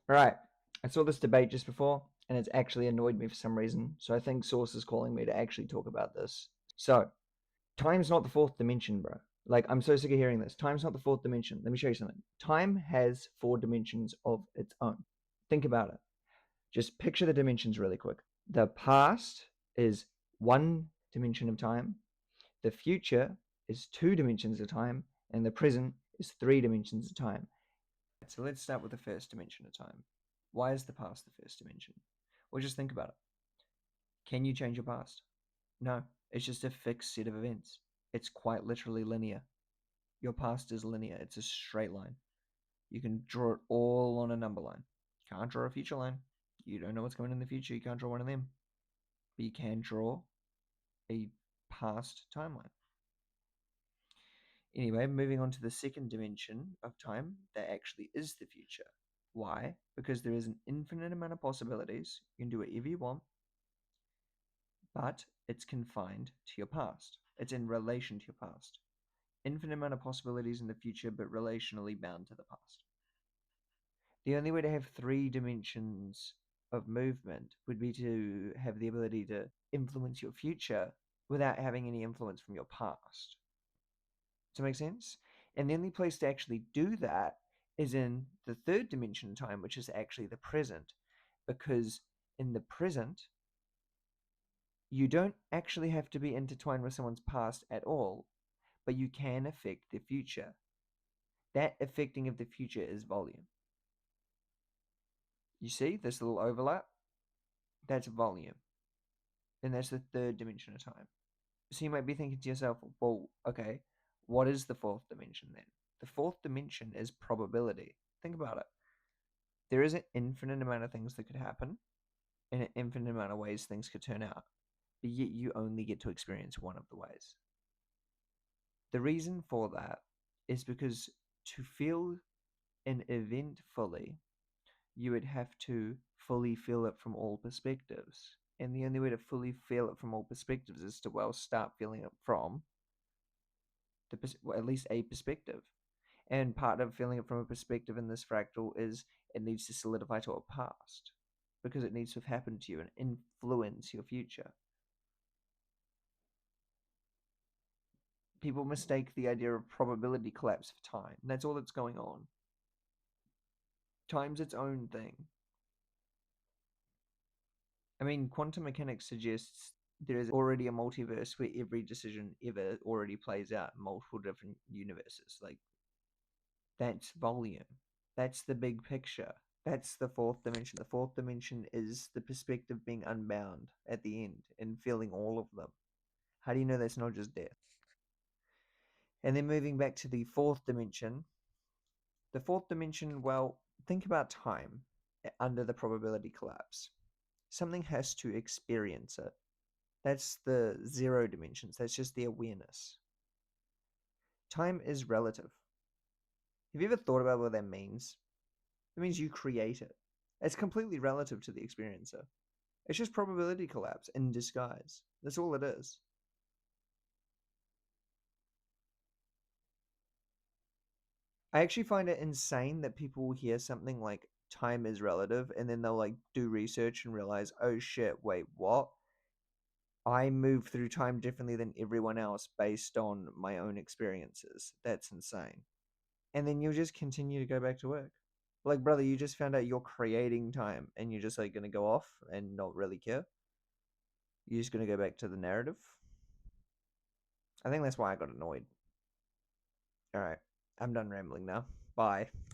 Alright, I saw this debate just before, and it's actually annoyed me for some reason, so I think Source is calling me to actually talk about this. So, time's not the fourth dimension, bro. Like, I'm so sick of hearing this. Time's not the fourth dimension. Let me show you something. Time has four dimensions of its own. Think about it. Just picture the dimensions really quick. The past is one dimension of time, the future is two dimensions of time, and the present is three dimensions of time. So let's start with the first dimension of time. Why is the past the first dimension? Well, just think about it. Can you change your past? No, it's just a fixed set of events. It's quite literally linear. Your past is linear, it's a straight line. You can draw it all on a number line. Can't draw a future line. You don't know what's going in the future, you can't draw one of them. But you can draw a past timeline. Anyway, moving on to the second dimension of time, that actually is the future. Why? Because there is an infinite amount of possibilities. You can do whatever you want, but it's confined to your past. It's in relation to your past. Infinite amount of possibilities in the future, but relationally bound to the past. The only way to have three dimensions of movement would be to have the ability to influence your future without having any influence from your past. Does that make sense? And the only place to actually do that is in the third dimension of time, which is actually the present. Because in the present, you don't actually have to be intertwined with someone's past at all, but you can affect the future. That affecting of the future is volume. You see this little overlap? That's volume. And that's the third dimension of time. So you might be thinking to yourself, well, okay, what is the fourth dimension then? The fourth dimension is probability. Think about it. There is an infinite amount of things that could happen, and an infinite amount of ways things could turn out, but yet you only get to experience one of the ways. The reason for that is because to feel an event fully, you would have to fully feel it from all perspectives. And the only way to fully feel it from all perspectives is to, well, start feeling it from at least a perspective. And part of feeling it from a perspective in this fractal is it needs to solidify to a past because it needs to have happened to you and influence your future. People mistake the idea of probability collapse for time. That's all that's going on. Time's its own thing. I mean, quantum mechanics suggests there is already a multiverse where every decision ever already plays out in multiple different universes. Like, that's volume. That's the big picture. That's the fourth dimension. The fourth dimension is the perspective being unbound at the end and feeling all of them. How do you know that's not just death? And then moving back to the fourth dimension. The fourth dimension, well, think about time under the probability collapse. Something has to experience it. That's the zero dimensions. That's just the awareness. Time is relative. Have you ever thought about what that means? It means you create it. It's completely relative to the experiencer. It's just probability collapse in disguise. That's all it is. I actually find it insane that people will hear something like time is relative and then they'll like do research and realize, oh shit, wait, what? I move through time differently than everyone else based on my own experiences. That's insane. And then you'll just continue to go back to work. Like, brother, you just found out you're creating time and you're just like gonna go off and not really care. You're just gonna go back to the narrative. I think that's why I got annoyed. Alright, I'm done rambling now. Bye.